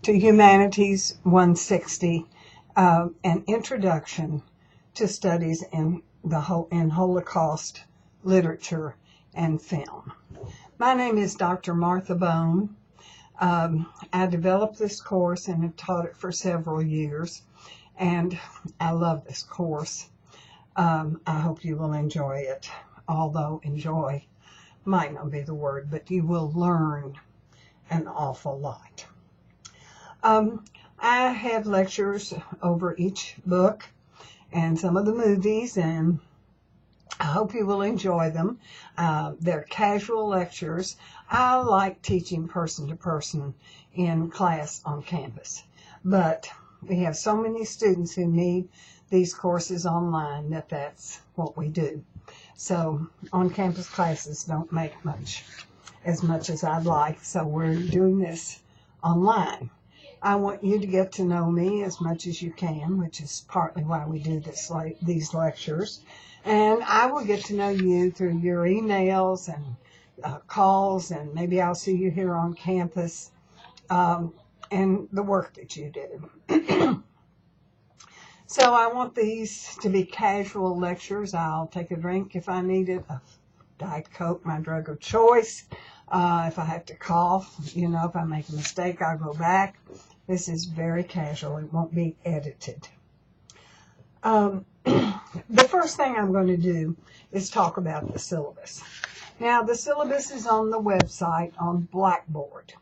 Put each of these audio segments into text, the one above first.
to Humanities 160, an introduction to studies in Holocaust literature and film. My name is Dr. Martha Bone. I developed this course and have taught it for several years, and I love this course. I hope you will enjoy it, although enjoy might not be the word, but you will learn an awful lot. I have lectures over each book and some of the movies, and I hope you will enjoy them. They're casual lectures. I like teaching person to person in class on campus, but we have so many students who need these courses online that that's what we do. So on-campus classes don't make as much as I'd like, so we're doing this online. I want you to get to know me as much as you can, which is partly why we do these lectures. And I will get to know you through your emails and calls, and maybe I'll see you here on campus, and the work that you do. So I want these to be casual lectures. I'll take a drink if I need it, a Diet Coke, my drug of choice. If I have to cough, if I make a mistake, I'll go back. This is very casual. It won't be edited. The first thing I'm going to do is talk about the syllabus. Now, the syllabus is on the website on Blackboard.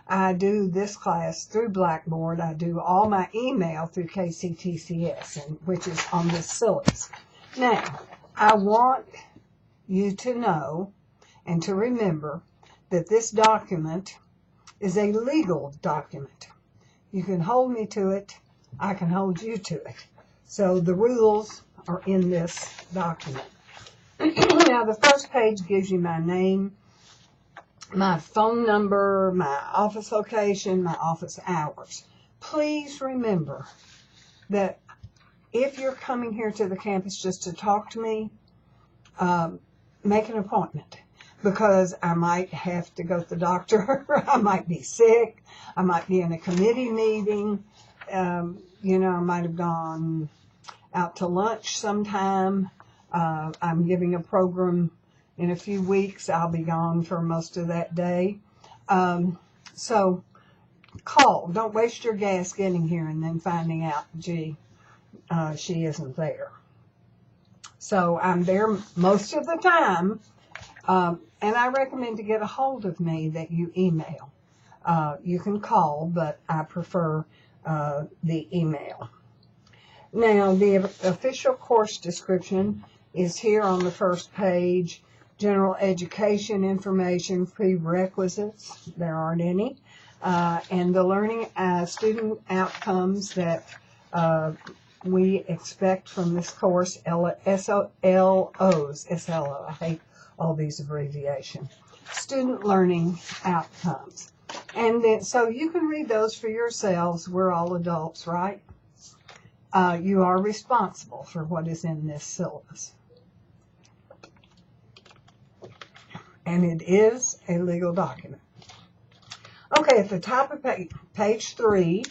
I do this class through Blackboard. I do all my email through KCTCS, which is on this syllabus. Now, I want you to know and to remember that this document is a legal document. You can hold me to it. I can hold you to it. So the rules are in this document. Now, the first page gives you my name, my phone number, my office location, my office hours. Please remember that if you're coming here to the campus just to talk to me, make an appointment, because I might have to go to the doctor, I might be sick, I might be in a committee meeting, I might have gone out to lunch sometime. I'm giving a program in a few weeks. I'll be gone for most of that day. So call. Don't waste your gas getting here and then finding out, gee, she isn't there. So I'm there most of the time, and I recommend to get a hold of me that you email. You can call, but I prefer the email. Now, the official course description is here on the first page. General education information, prerequisites, there aren't any, and the learning student outcomes that we expect from this course, SLO, I hate all these abbreviations, student learning outcomes. And then, so you can read those for yourselves. We're all adults, right? You are responsible for what is in this syllabus. And it is a legal document. Okay, at the top of page 3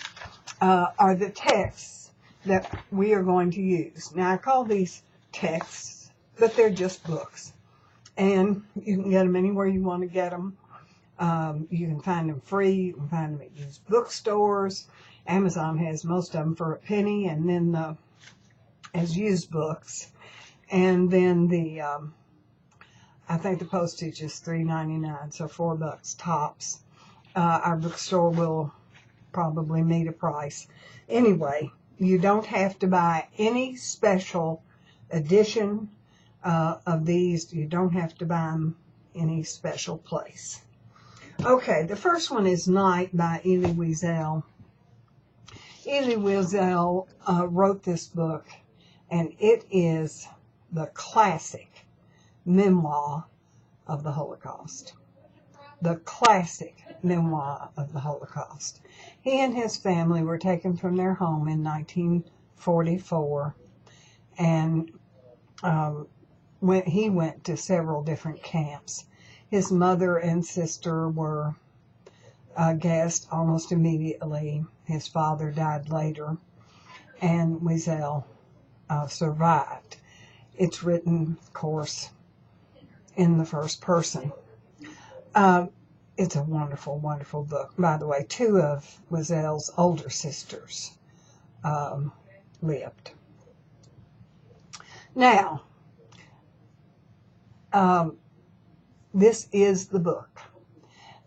are the texts that we are going to use. Now, I call these texts, but they're just books. And you can get them anywhere you want to get them. You can find them free. You can find them at used bookstores. Amazon has most of them for a penny, and then as used books. And then I think the postage is $3.99, so $4 tops. Our bookstore will probably meet a price. Anyway, you don't have to buy any special edition of these. You don't have to buy them any special place. Okay, the first one is Night by Elie Wiesel. Elie Wiesel wrote this book, and it is the classic memoir of the Holocaust. The classic memoir of the Holocaust. He and his family were taken from their home in 1944, and he went to several different camps. His mother and sister were guest almost immediately. His father died later, and Wiesel survived. It's written, of course, in the first person. It's a wonderful, wonderful book. By the way, two of Wiesel's older sisters lived. Now, this is the book.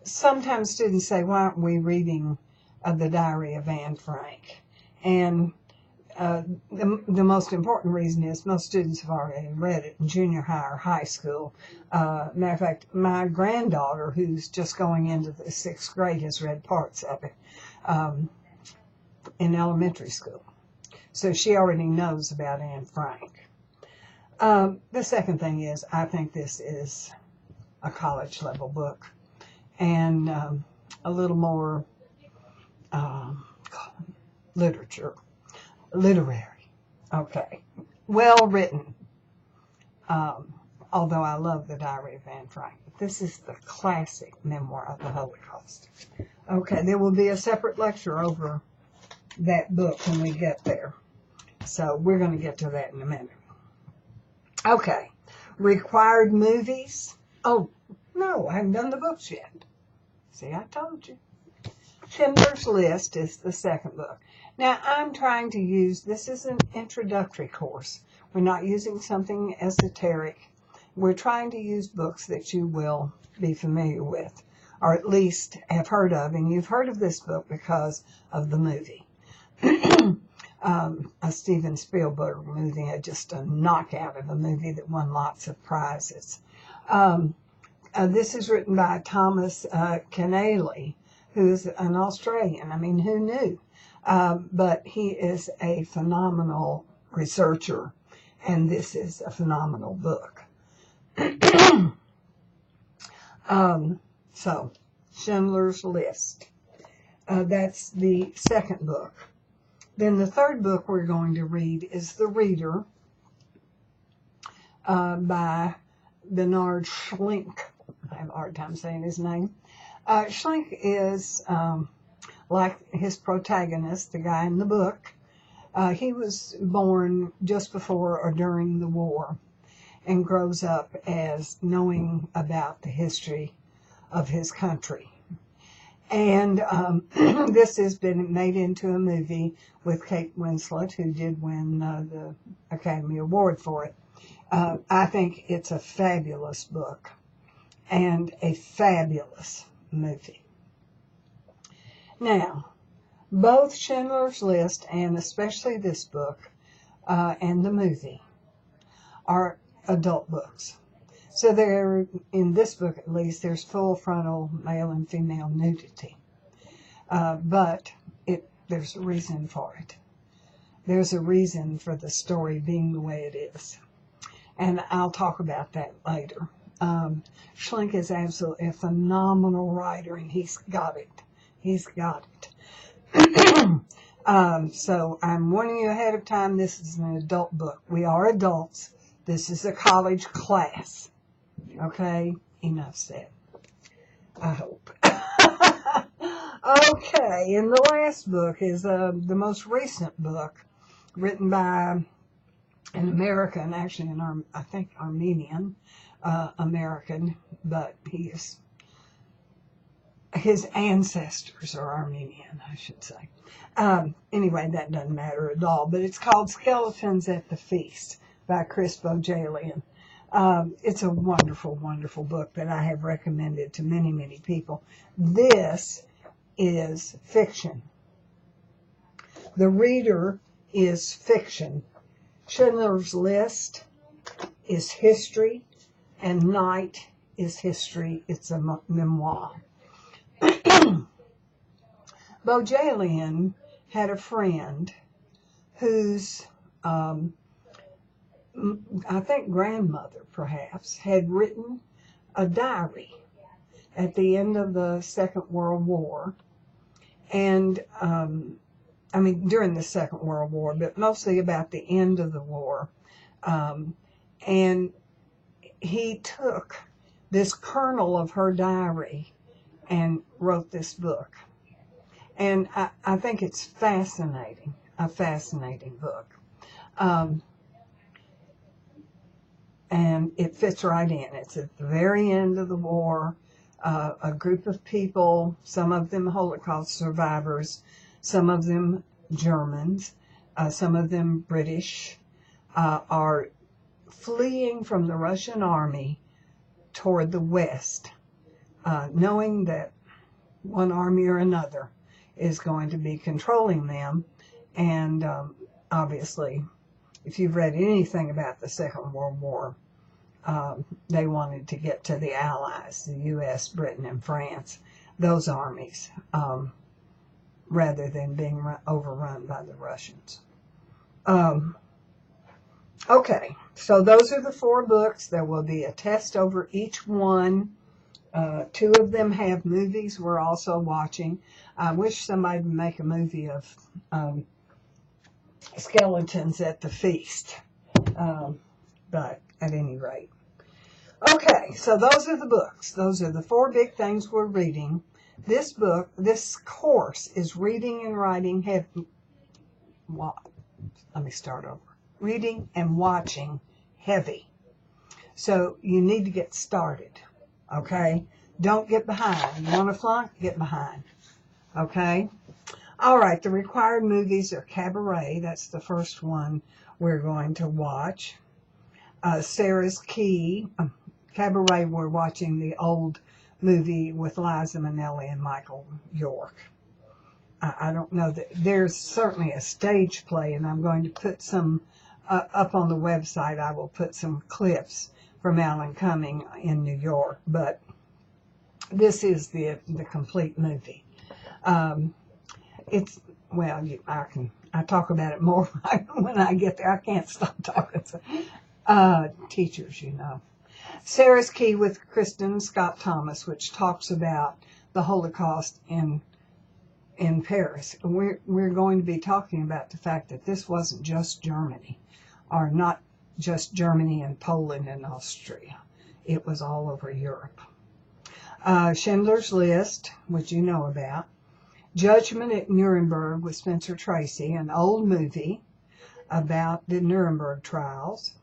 Sometimes students say, why aren't we reading the Diary of Anne Frank? And the most important reason is most students have already read it in junior high or high school. Matter of fact, my granddaughter, who's just going into the 6th grade, has read parts of it in elementary school. So she already knows about Anne Frank. The second thing is, I think this is a college level book and a little more literary. Okay. Well written. Although I love the Diary of Anne Frank. This is the classic memoir of the Holocaust. Okay, there will be a separate lecture over that book when we get there. So we're going to get to that in a minute. Okay, required movies. Oh, no, I haven't done the books yet. See, I told you. Schindler's List is the second book. Now, I'm trying to use, this is an introductory course. We're not using something esoteric. We're trying to use books that you will be familiar with, or at least have heard of. And you've heard of this book because of the movie. A Steven Spielberg movie, just a knockout of a movie that won lots of prizes. This is written by Thomas Keneally, who's an Australian. I mean, who knew? But he is a phenomenal researcher, and this is a phenomenal book. So, Schindler's List. That's the second book. Then the third book we're going to read is The Reader by Bernard Schlink. I have a hard time saying his name. Schlink is like his protagonist, the guy in the book. He was born just before or during the war and grows up as knowing about the history of his country. And this has been made into a movie with Kate Winslet, who did win the Academy Award for it. I think it's a fabulous book and a fabulous movie. Now, both Schindler's List and especially this book and the movie are adult books. So there, in this book at least, there's full frontal male and female nudity. But there's a reason for it. There's a reason for the story being the way it is. And I'll talk about that later. Schlink is absolutely a phenomenal writer, and he's got it. He's got it. So I'm warning you ahead of time, this is an adult book. We are adults. This is a college class. Okay? Enough said. I hope. Okay, and the last book is the most recent book written by an American, actually I think Armenian American, but his ancestors are Armenian, I should say. Anyway, that doesn't matter at all, but it's called Skeletons at the Feast by Chris Bohjalian. It's a wonderful, wonderful book that I have recommended to many, many people. This is fiction. The Reader is fiction. Schindler's List is history, and Night is history. It's a memoir. Bohjalian had a friend whose, I think grandmother perhaps, had written a diary at the end of the Second World War. And, during the Second World War, but mostly about the end of the war. And he took this kernel of her diary and wrote this book. And I think it's fascinating, a fascinating book. And it fits right in. It's at the very end of the war. A group of people, some of them Holocaust survivors, some of them Germans, some of them British, are fleeing from the Russian army toward the west, knowing that one army or another is going to be controlling them. And obviously, if you've read anything about the Second World War, they wanted to get to the Allies, the U.S., Britain, and France, those armies, rather than being overrun by the Russians. Okay, so those are the 4 books. There will be a test over each one. 2 of them have movies we're also watching. I wish somebody would make a movie of skeletons at the feast. But at any rate. Okay, so those are the books. Those are the 4 big things we're reading. This book, this course is reading and writing heavy. Let me start over. Reading and watching heavy. So you need to get started. Okay? Don't get behind. You want to flunk? Get behind. Okay? All right, the required movies are Cabaret. That's the first one we're going to watch. Sarah's Key. Cabaret, we're watching the old movie with Liza Minnelli and Michael York. I don't know that there's certainly a stage play, and I'm going to put some up on the website. I will put some clips from Alan Cumming in New York, but this is the complete movie. It's, well, I talk about it more when I get there. I can't stop talking. So, teachers, you know. Sarah's Key with Kristen Scott Thomas, which talks about the Holocaust in Paris. We're going to be talking about the fact that this wasn't just Germany, or not just Germany and Poland and Austria. It was all over Europe. Schindler's List, which you know about. Judgment at Nuremberg with Spencer Tracy, an old movie about the Nuremberg trials.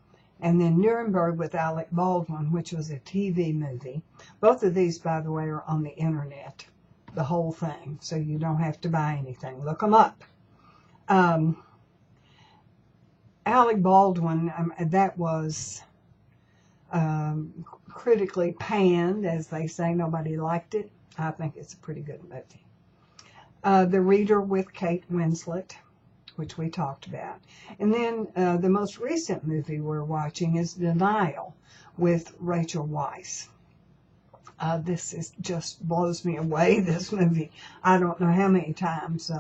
And then Nuremberg with Alec Baldwin, which was a TV movie. Both of these, by the way, are on the internet, the whole thing, so you don't have to buy anything. Look them up. Alec Baldwin, that was critically panned, as they say. Nobody liked it. I think it's a pretty good movie. The Reader with Kate Winslet, which we talked about. And then the most recent movie we're watching is Denial with Rachel Weisz. This just blows me away, this movie. I don't know how many times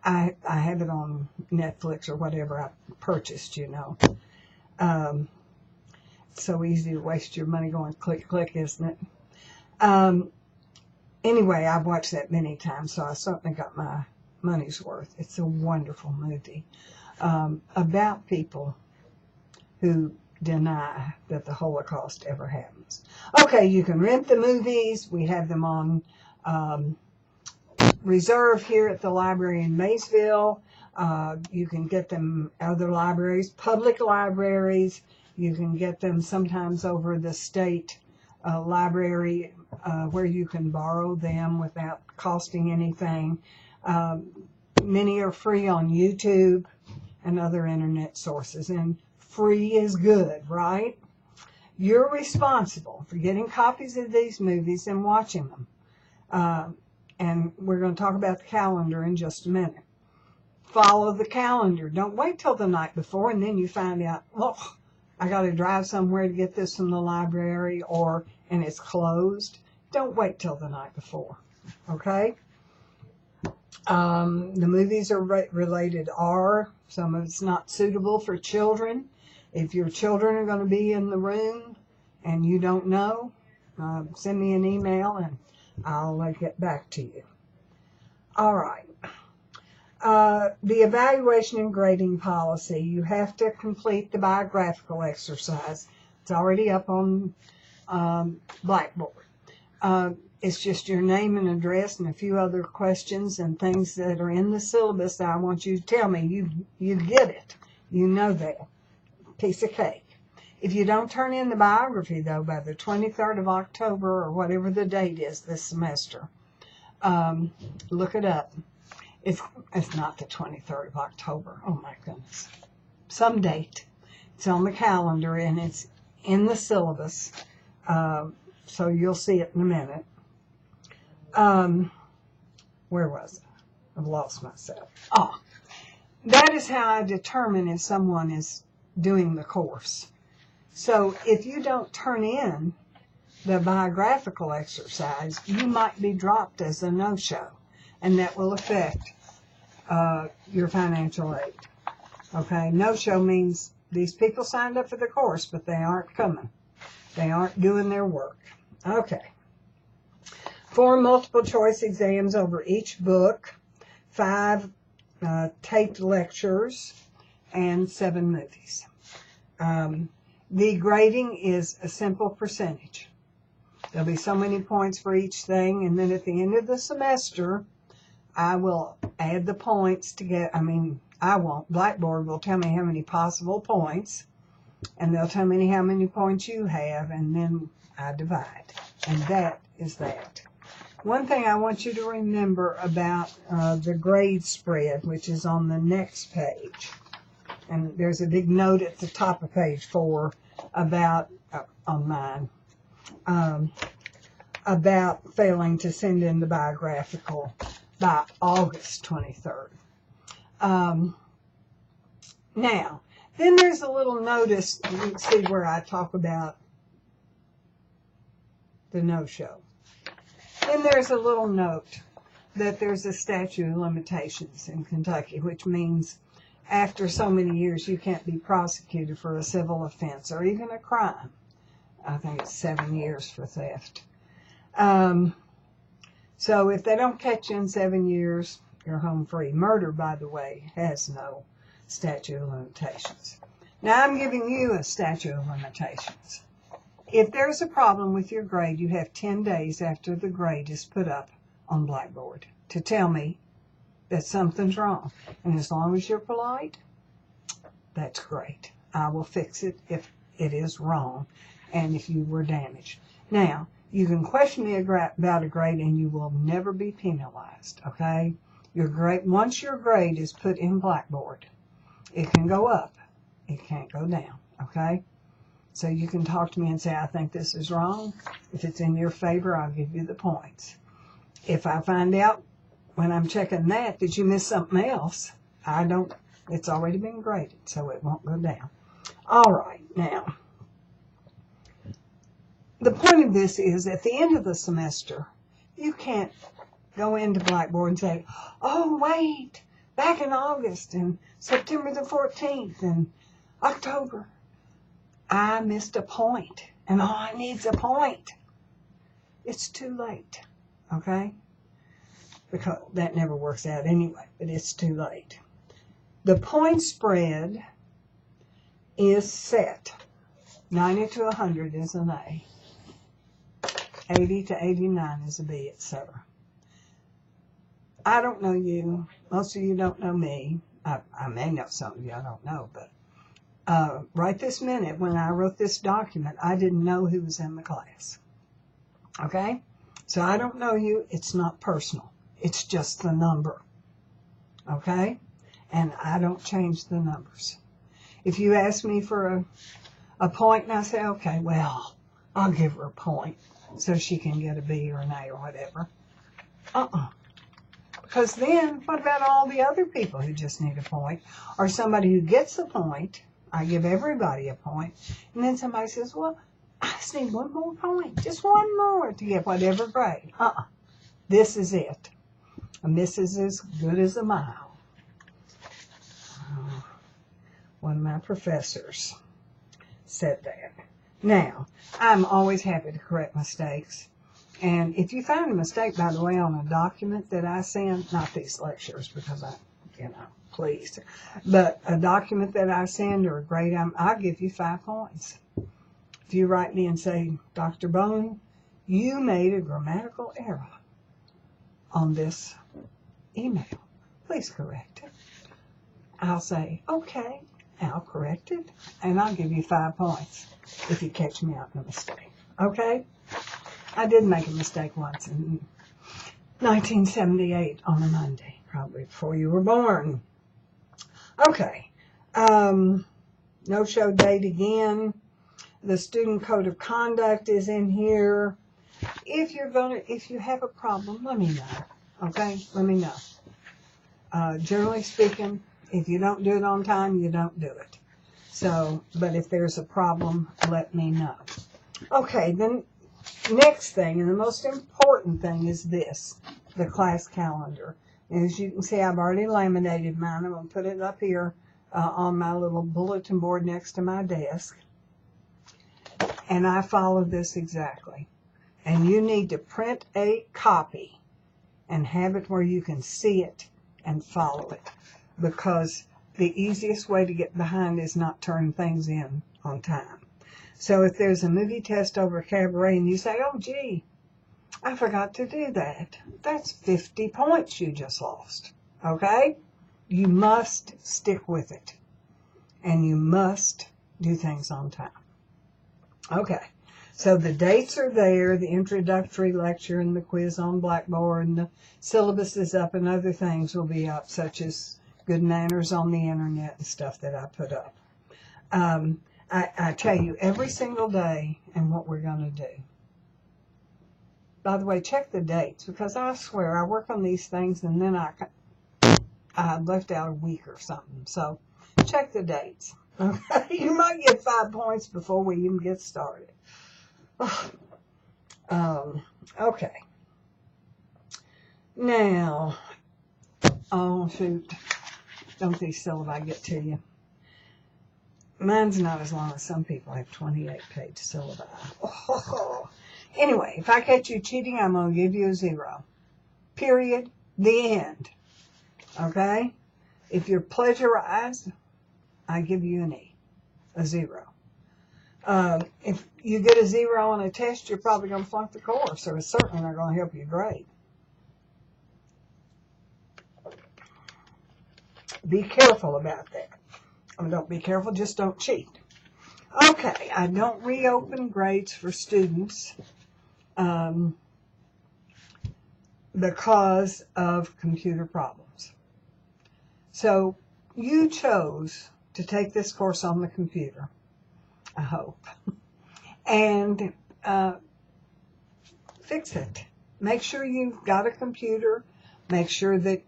I have it on Netflix or whatever I purchased, you know. It's so easy to waste your money going click, click, isn't it? Anyway, I've watched that many times, so I certainly got my money's worth. It's a wonderful movie about people who deny that the Holocaust ever happens. Okay, you can rent the movies. We have them on reserve here at the library in Maysville. You can get them other libraries, public libraries. You can get them sometimes over the state library where you can borrow them without costing anything. Many are free on YouTube and other internet sources, and free is good, right? You're responsible for getting copies of these movies and watching them. And we're going to talk about the calendar in just a minute. Follow the calendar. Don't wait till the night before and then you find out, oh, I got to drive somewhere to get this from the library, and it's closed. Don't wait till the night before, okay? The movies are related R. Some of it's not suitable for children. If your children are going to be in the room and you don't know, send me an email and I'll get back to you. All right. The evaluation and grading policy, you have to complete the biographical exercise. It's already up on Blackboard. It's just your name and address and a few other questions and things that are in the syllabus that I want you to tell me. You get it. You know that. Piece of cake. If you don't turn in the biography, though, by the 23rd of October or whatever the date is this semester, look it up. It's not the 23rd of October. Oh, my goodness. Some date. It's on the calendar, and it's in the syllabus. So you'll see it in a minute. Where was I? I've lost myself. Oh, that is how I determine if someone is doing the course. So if you don't turn in the biographical exercise, you might be dropped as a no-show, and that will affect your financial aid. Okay, no-show means these people signed up for the course, but they aren't coming. They aren't doing their work. Okay. 4 multiple choice exams over each book, 5 taped lectures, and 7 movies. The grading is a simple percentage. There'll be so many points for each thing, and then at the end of the semester, I will add the points to get, I won't. Blackboard will tell me how many possible points, and they'll tell me how many points you have, and then I divide. And that is that. One thing I want you to remember about the grade spread, which is on the next page, and there's a big note at the top of page 4 about, on mine, about failing to send in the biographical by August 23rd. Now, then there's a little notice, you can see where I talk about the no-show. Then there's a little note that there's a statute of limitations in Kentucky, which means after so many years you can't be prosecuted for a civil offense or even a crime. I think it's 7 years for theft. So if they don't catch you in 7 years, you're home free. Murder, by the way, has no statute of limitations. Now I'm giving you a statute of limitations. If there's a problem with your grade, you have 10 days after the grade is put up on Blackboard to tell me that something's wrong. And as long as you're polite, that's great. I will fix it if it is wrong and if you were damaged. Now, you can question me about a grade and you will never be penalized, okay? Your grade, once your grade is put in Blackboard, it can go up. It can't go down, okay? So you can talk to me and say, I think this is wrong. If it's in your favor, I'll give you the points. If I find out when I'm checking that you missed something else, it's already been graded, so it won't go down. All right, now, the point of this is at the end of the semester, you can't go into Blackboard and say, oh, wait, back in August and September the 14th and October, I missed a point, and all I need is a point. It's too late, okay? Because that never works out anyway, but it's too late. The point spread is set. 90 to 100 is an A. 80 to 89 is a B, etc. I don't know you. Most of you don't know me. I may know some of you, I don't know, but right this minute, when I wrote this document, I didn't know who was in the class. Okay? So I don't know you. It's not personal. It's just the number. Okay? And I don't change the numbers. If you ask me for a point and I say, okay, well, I'll give her a point so she can get a B or an A or whatever. Because then, what about all the other people who just need a point? Or somebody who gets a point, I give everybody a point, and then somebody says, well, I just need one more point, just one more to get whatever grade. This is it. A miss is as good as a mile. One of my professors said that. Now, I'm always happy to correct mistakes. And if you find a mistake, by the way, on a document that I send, not these lectures because please, but a document that I send or a grade, I'll give you 5 points. If you write me and say, Dr. Bone, you made a grammatical error on this email. Please correct it. I'll say, okay, I'll correct it, and I'll give you 5 points if you catch me out in a mistake. Okay? I did make a mistake once in 1978 on a Monday, probably before you were born. Okay. No show date again. The student code of conduct is in here. If you have a problem, let me know. Okay? Let me know. Generally speaking, if you don't do it on time, you don't do it. So, but if there's a problem, let me know. Okay, then next thing, and the most important thing is this, the class calendar. And as you can see, I've already laminated mine. I'm going to put it up here on my little bulletin board next to my desk. And I follow this exactly. And you need to print a copy and have it where you can see it and follow it. Because the easiest way to get behind is not turn things in on time. So if there's a movie test over Cabaret and you say, oh, gee, I forgot to do that, that's 50 points you just lost. Okay? You must stick with it. And you must do things on time. Okay. So the dates are there, the introductory lecture and the quiz on Blackboard, and the syllabus is up, and other things will be up, such as good manners on the internet and stuff that I put up. I tell you every single day and what we're going to do. By the way, check the dates, because I swear I work on these things and then I left out a week or something. So check the dates. Okay? You might get 5 points before we even get started. Okay. Now, oh shoot. Don't these syllabi get to you? Mine's not as long as some people have 28-page syllabi. Oh. Anyway, if I catch you cheating, I'm going to give you a 0. Period. The end. Okay? If you're plagiarized, I give you an E. A 0. If you get a 0 on a test, you're probably going to flunk the course, so it's certainly not going to help you grade. Be careful about that. I mean, don't be careful, just don't cheat. Okay, I don't reopen grades for students because of computer problems. So you chose to take this course on the computer, I hope, and fix it. Make sure you've got a computer. Make sure that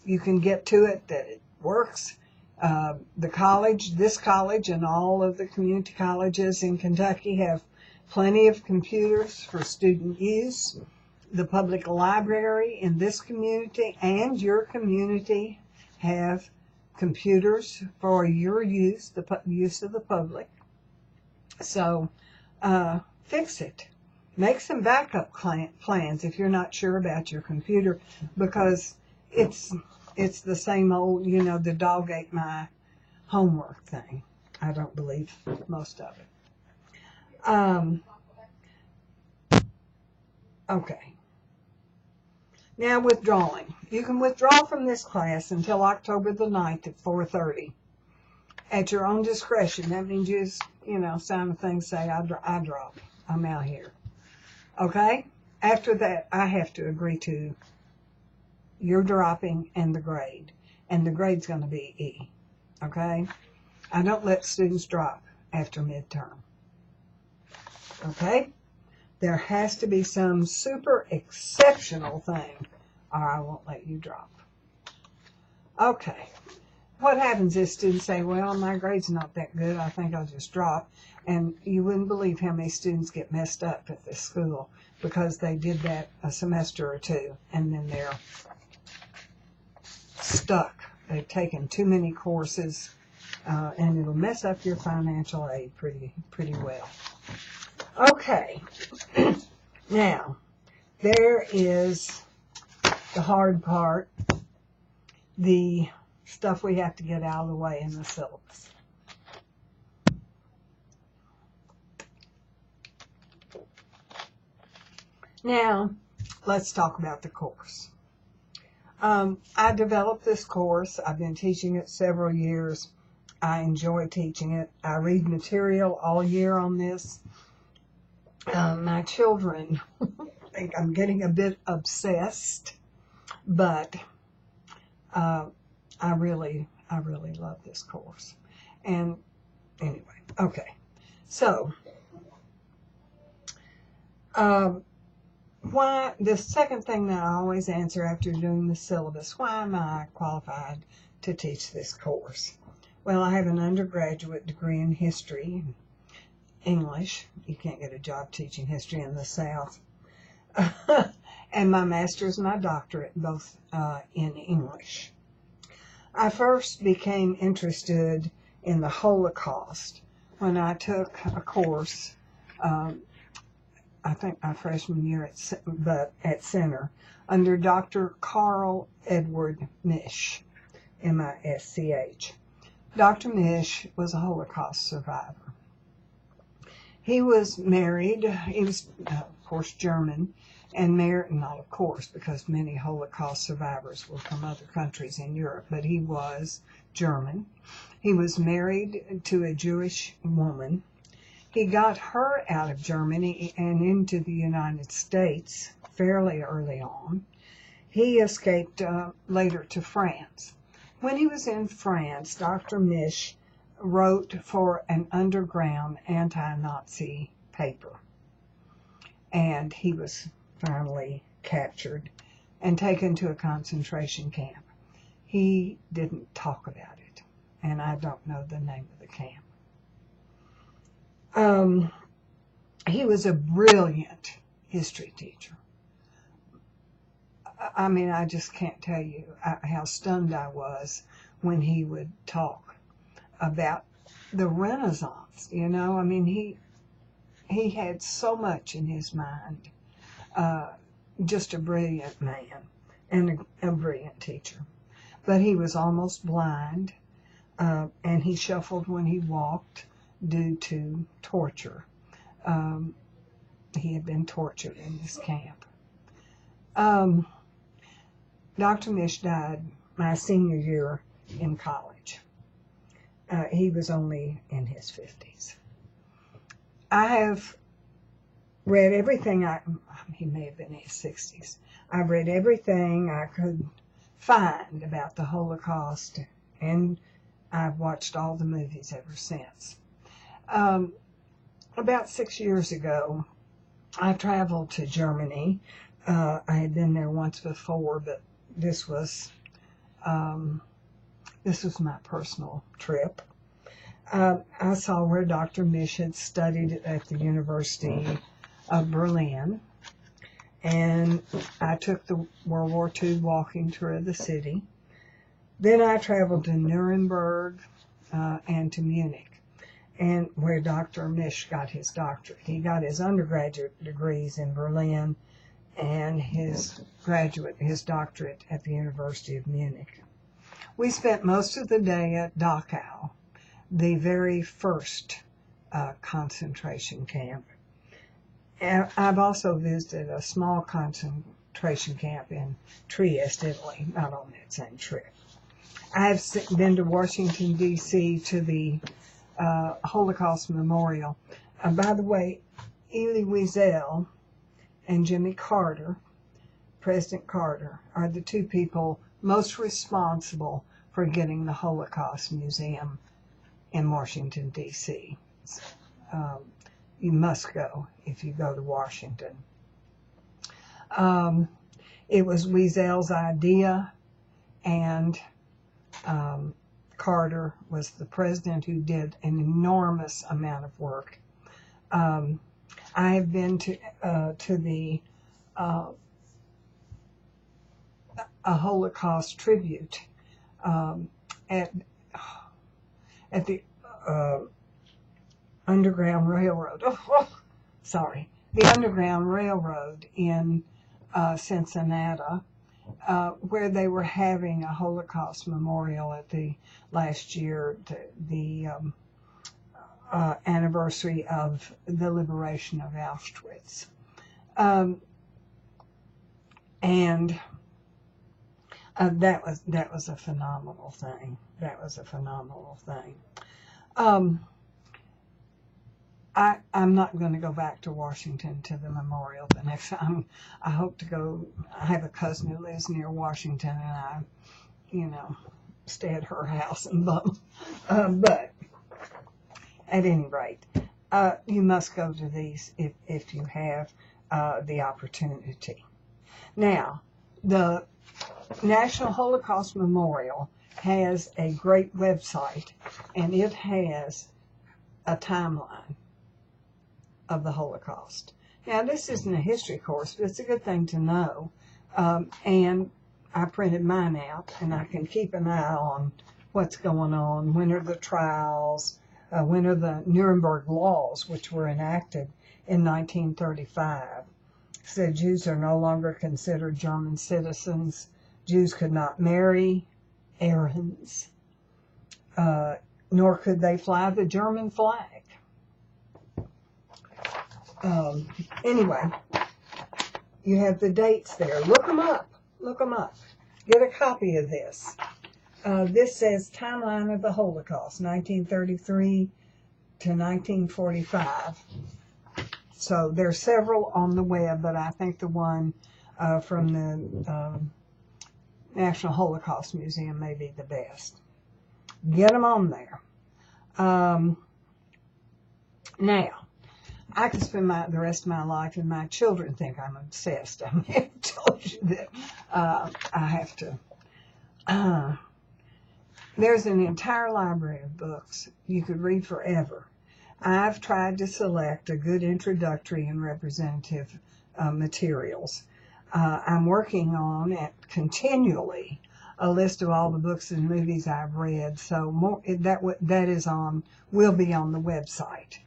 you can get to it, that it works. This college and all of the community colleges in Kentucky have plenty of computers for student use. The public library in this community and your community have computers for your use, the use of the public. So fix it. Make some backup plans if you're not sure about your computer, because it's the same old, the dog ate my homework thing. I don't believe most of it. Okay. Now withdrawing. You can withdraw from this class until October the 9th at 4:30 at your own discretion. That means you just, sign a thing, say, I drop. I'm out here. Okay? After that, I have to agree to your dropping and the grade. And the grade's going to be E. Okay? I don't let students drop after midterm. Okay? There has to be some super exceptional thing, or I won't let you drop. Okay. What happens is students say, well, my grade's not that good, I think I'll just drop. And you wouldn't believe how many students get messed up at this school because they did that a semester or two, and then they're stuck. They've taken too many courses, and it'll mess up your financial aid pretty well. Okay. Now, there is the hard part, the stuff we have to get out of the way in the syllabus. Now, let's talk about the course. I developed this course. I've been teaching it several years. I enjoy teaching it. I read material all year on this. My children think I'm getting a bit obsessed, but I really love this course. And anyway, okay. So, why, the second thing that I always answer after doing the syllabus, why am I qualified to teach this course? Well, I have an undergraduate degree in history, English. You can't get a job teaching history in the South. And my master's and my doctorate, both in English. I first became interested in the Holocaust when I took a course, I think my freshman year at Center, under Dr. Carl Edward Misch, M-I-S-C-H. Dr. Misch was a Holocaust survivor. He was married, he was, of course, German, and married, not of course, because many Holocaust survivors were from other countries in Europe, but he was German. He was married to a Jewish woman. He got her out of Germany and into the United States fairly early on. He escaped later to France. When he was in France, Dr. Misch wrote for an underground anti-Nazi paper. And he was finally captured and taken to a concentration camp. He didn't talk about it, and I don't know the name of the camp. He was a brilliant history teacher. I mean, I just can't tell you how stunned I was when he would talk about the Renaissance. You know, I mean, he had so much in his mind. Just a brilliant man and a brilliant teacher. But he was almost blind, and he shuffled when he walked due to torture. He had been tortured in this camp. Dr. Misch died my senior year in college. He was only in his 50s. I have read everything, he may have been in his 60s. I've read everything I could find about the Holocaust, and I've watched all the movies ever since. About 6 years ago, I traveled to Germany. I had been there once before, but this was my personal trip. I saw where Dr. Misch had studied at the University of Berlin, and I took the World War II walking tour of the city. Then I traveled to Nuremberg and to Munich, and where Dr. Misch got his doctorate. He got his undergraduate degrees in Berlin and his doctorate at the University of Munich. We spent most of the day at Dachau, the very first concentration camp. And I've also visited a small concentration camp in Trieste, Italy, not on that same trip. I've been to Washington, D.C., to the Holocaust Memorial. By the way, Elie Wiesel and Jimmy Carter, President Carter, are the two people most responsible for getting the Holocaust Museum in Washington, D.C. You must go if you go to Washington. It was Wiesel's idea, and Carter was the president who did an enormous amount of work. I have been to the a Holocaust tribute at the Underground Railroad. The Underground Railroad in Cincinnati, where they were having a Holocaust memorial at the last year, the anniversary of the liberation of Auschwitz. And that was a phenomenal thing. That was a phenomenal thing. I'm not going to go back to Washington to the memorial the next time. I hope to go. I have a cousin who lives near Washington, and I, stay at her house in Bum. But at any rate, you must go to these if you have the opportunity. Now, the National Holocaust Memorial has a great website, and it has a timeline of the Holocaust. Now, this isn't a history course, but it's a good thing to know. And I printed mine out, and I can keep an eye on what's going on. When are the trials? When are the Nuremberg laws, which were enacted in 1935? Said Jews are no longer considered German citizens. Jews could not marry Aryans, nor could they fly the German flag. Anyway, you have the dates there. Look them up. Look them up. Get a copy of this. This says Timeline of the Holocaust, 1933 to 1945. So there's several on the web, but I think the one from the National Holocaust Museum may be the best. Get them on there. Now, I could spend the rest of my life, and my children think I'm obsessed. I may have told you that I have to. There's an entire library of books you could read forever. I've tried to select a good introductory and representative materials. I'm working on continually a list of all the books and movies I've read. So will be on the website.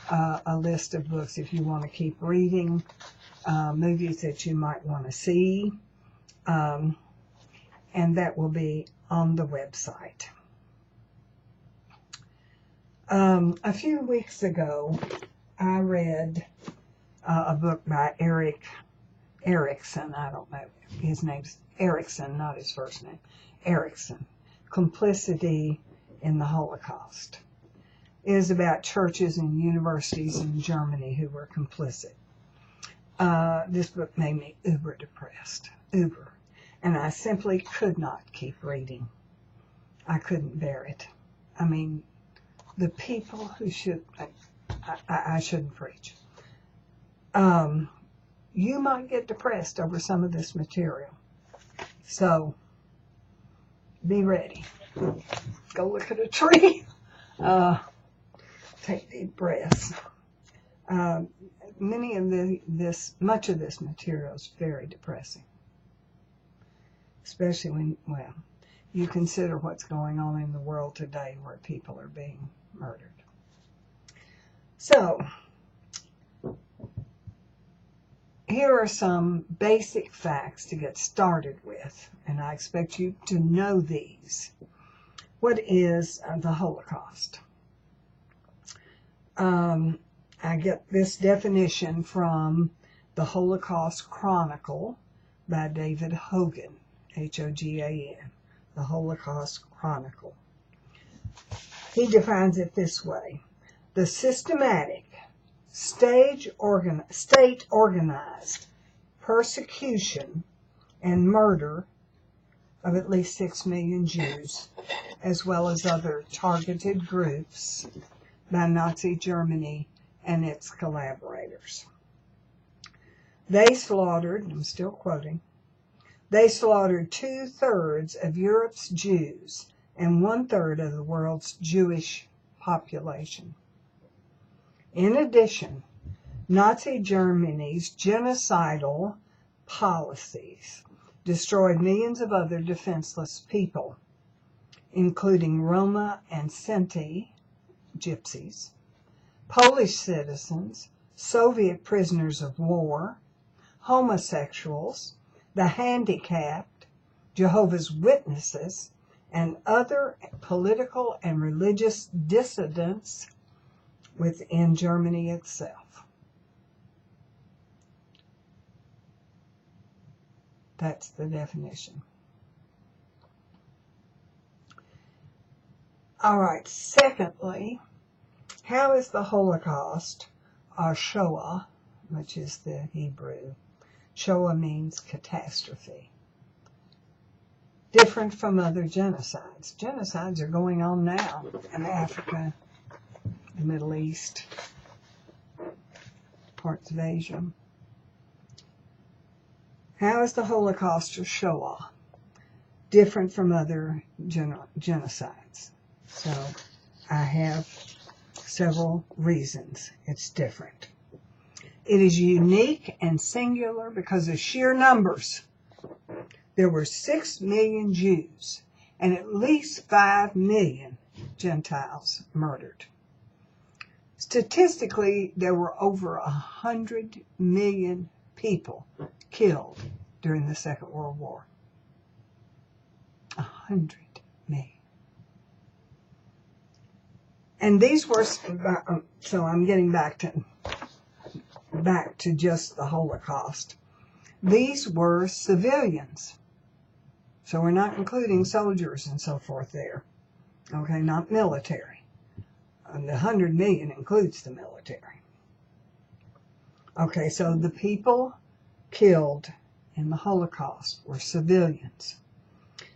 A list of books if you want to keep reading, movies that you might want to see, and that will be on the website. A few weeks ago, I read a book by Erik Erikson. I don't know. His name's Erikson, not his first name. Erikson. Complicity in the Holocaust. It is about churches and universities in Germany who were complicit. This book made me uber depressed. Uber. And I simply could not keep reading. I couldn't bear it. I mean, the people who should... I shouldn't preach. You might get depressed over some of this material. So, be ready. Go look at a tree. Take deep breaths. Much of this material is very depressing. Especially when, you consider what's going on in the world today where people are being murdered. So, here are some basic facts to get started with, and I expect you to know these. What is the Holocaust? I get this definition from the Holocaust Chronicle by David Hogan, Hogan, the Holocaust Chronicle. He defines it this way: the systematic, state-organized persecution and murder of at least 6 million Jews, as well as other targeted groups by Nazi Germany and its collaborators. They slaughtered, I'm still quoting, they slaughtered 2/3 of Europe's Jews and 1/3 of the world's Jewish population. In addition, Nazi Germany's genocidal policies destroyed millions of other defenseless people, including Roma and Sinti, gypsies, Polish citizens, Soviet prisoners of war, homosexuals, the handicapped, Jehovah's Witnesses, and other political and religious dissidents within Germany itself. That's the definition. All right, secondly, how is the Holocaust, or Shoah, which is the Hebrew, Shoah means catastrophe, different from other genocides? Genocides are going on now in Africa, the Middle East, parts of Asia. How is the Holocaust, or Shoah, different from other genocides? So I have several reasons it's different. It is unique and singular because of sheer numbers. There were 6 million Jews and at least 5 million Gentiles murdered. Statistically, there were over 100 million people killed during the Second World War. 100 million. And these were, so I'm getting back to just the Holocaust. These were civilians. So we're not including soldiers and so forth there. Okay, not military. And the 100 million includes the military. Okay, so the people killed in the Holocaust were civilians.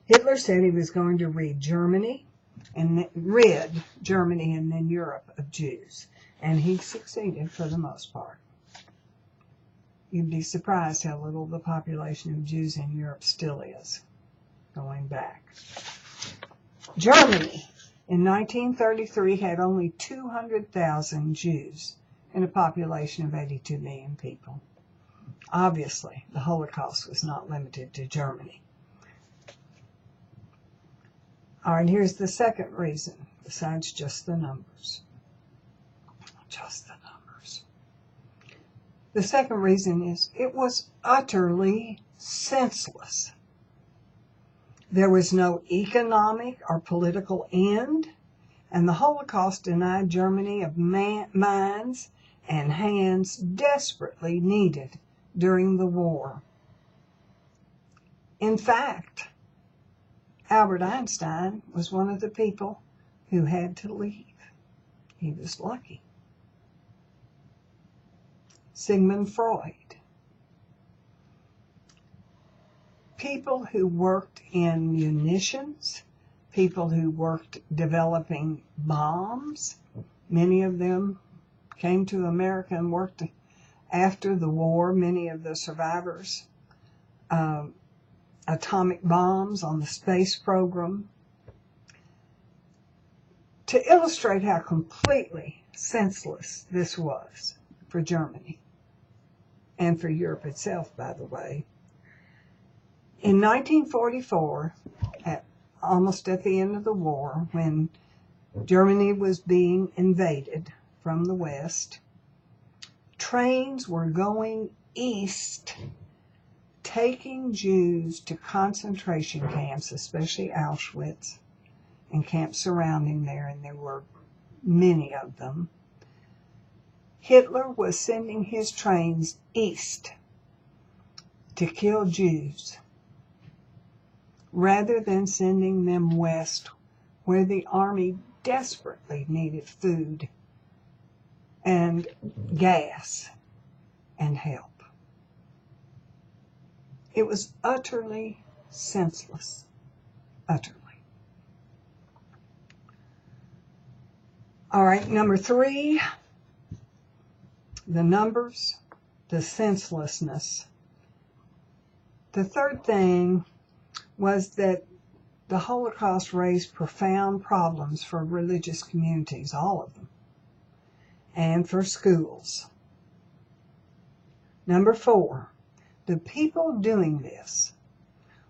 Hitler said he was going to rid Germany and then Europe of Jews. And he succeeded for the most part. You'd be surprised how little the population of Jews in Europe still is, going back. Germany in 1933 had only 200,000 Jews in a population of 82 million people. Obviously, the Holocaust was not limited to Germany. All right, here's the second reason, besides just the numbers. Just the numbers. The second reason is it was utterly senseless. There was no economic or political end, and the Holocaust denied Germany of minds and hands desperately needed during the war. In fact, Albert Einstein was one of the people who had to leave. He was lucky. Sigmund Freud. People who worked in munitions, people who worked developing bombs, many of them came to America and worked after the war, many of the survivors. Atomic bombs on the space program. To illustrate how completely senseless this was for Germany, and for Europe itself, by the way. In 1944, almost at the end of the war, when Germany was being invaded from the west, trains were going east, taking Jews to concentration camps, especially Auschwitz, and camps surrounding there, and there were many of them. Hitler was sending his trains east to kill Jews, rather than sending them west, where the army desperately needed food and gas and help. It was utterly senseless. Utterly. All right, number 3, the numbers, the senselessness. The third thing was that the Holocaust raised profound problems for religious communities, all of them, and for schools. Number 4, the people doing this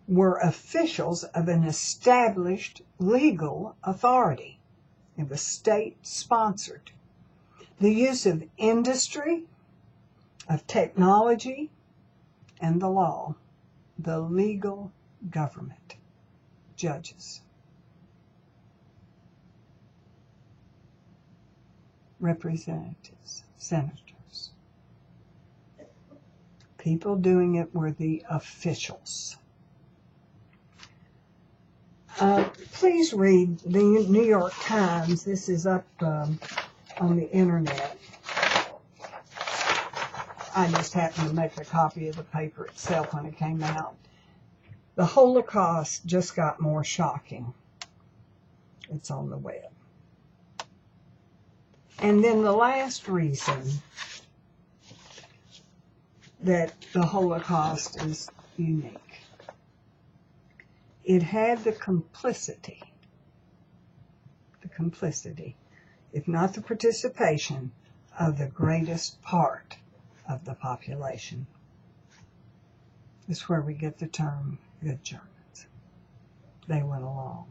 were officials of an established legal authority. It was state-sponsored. The use of industry, of technology, and the law, the legal government, judges, representatives, senators, People doing it were the officials. Please read the New York Times. This is up on the internet. I just happened to make a copy of the paper itself when it came out. The Holocaust just got more shocking. It's on the web. And then the last reason that the Holocaust is unique. It had the complicity, if not the participation, of the greatest part of the population. It's where we get the term good Germans. They went along.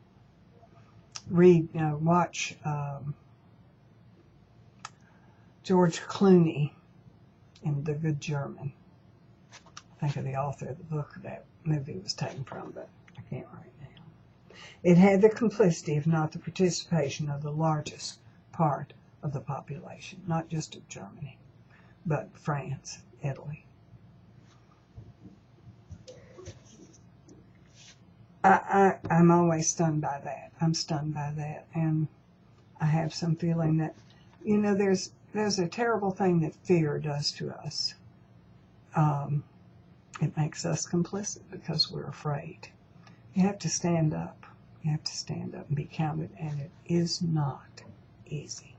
Watch George Clooney in The Good German. Think of the author of the book that movie was taken from, but I can't right now. It had the complicity, if not the participation, of the largest part of the population, not just of Germany, but France, Italy. I'm always stunned by that. I'm stunned by that, and I have some feeling that, there's a terrible thing that fear does to us. It makes us complicit because we're afraid. You have to stand up. You have to stand up and be counted, and it is not easy.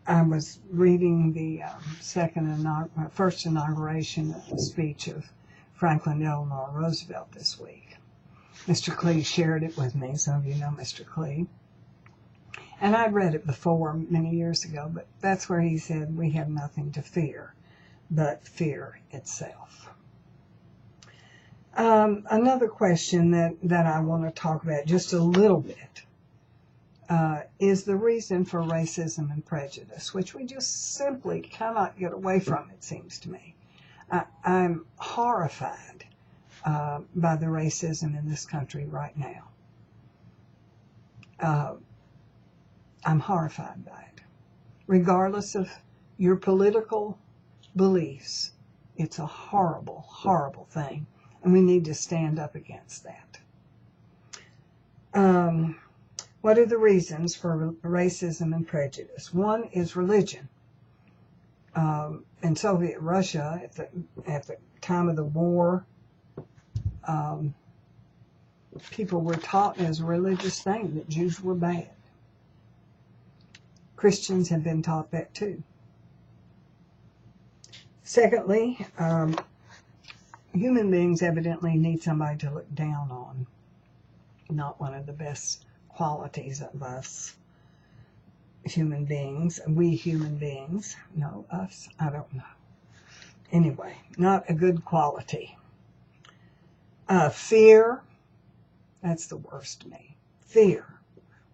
I was reading the first inauguration speech of Franklin Delano Roosevelt this week. Mr. Klee shared it with me. Some of you know Mr. Klee. And I'd read it before many years ago, but that's where he said, we have nothing to fear but fear itself. Another question that I want to talk about just a little bit is the reason for racism and prejudice, which we just simply cannot get away from, it seems to me. I'm horrified by the racism in this country right now. I'm horrified by it. Regardless of your political beliefs, it's a horrible, horrible thing, and we need to stand up against that. What are the reasons for racism and prejudice? One is religion. In Soviet Russia, at the time of the war, people were taught as a religious thing that Jews were bad. Christians have been taught that too. Secondly, human beings evidently need somebody to look down on. Not one of the best qualities of us human beings. We human beings. No, us, I don't know. Anyway, not a good quality. Fear, that's the worst to me. Fear.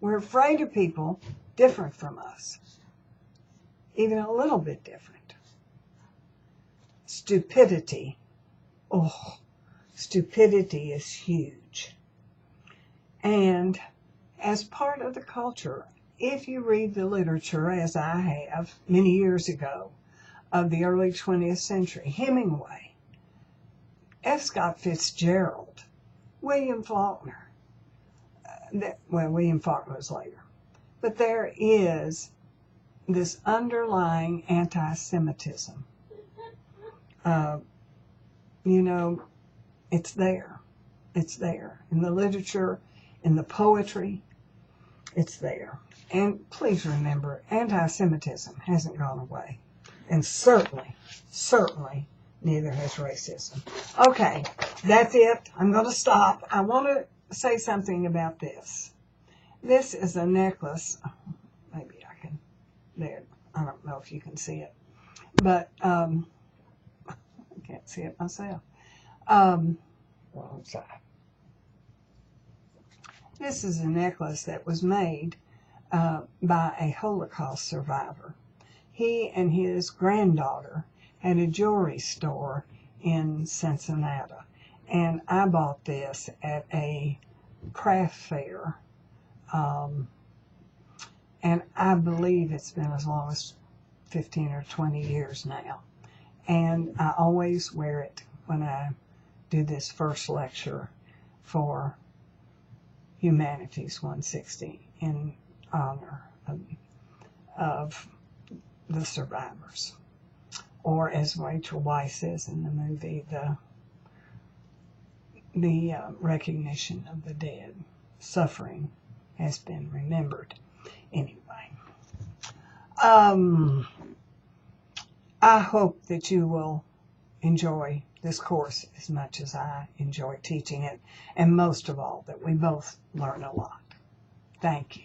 We're afraid of people different from us, even a little bit different. Stupidity. Oh, stupidity is huge. And as part of the culture, if you read the literature, as I have many years ago, of the early 20th century, Hemingway, F. Scott Fitzgerald, William Faulkner, William Faulkner was later, but there is this underlying anti-Semitism. It's there. It's there. In the literature, in the poetry, it's there. And please remember, anti-Semitism hasn't gone away. And certainly, neither has racism. Okay, that's it. I'm going to stop. I want to say something about this. This is a necklace. Maybe I can, there. I don't know if you can see it. But, I can't see it myself. Wrong side. This is a necklace that was made by a Holocaust survivor. He and his granddaughter had a jewelry store in Cincinnati, and I bought this at a craft fair, and I believe it's been as long as 15 or 20 years now, And I always wear it when I do this first lecture for Humanities 160 in honor of the survivors. Or as Rachel Weisz says in the movie, the recognition of the dead. Suffering has been remembered. Anyway, I hope that you will enjoy this course as much as I enjoy teaching it, and most of all, that we both learn a lot. Thank you.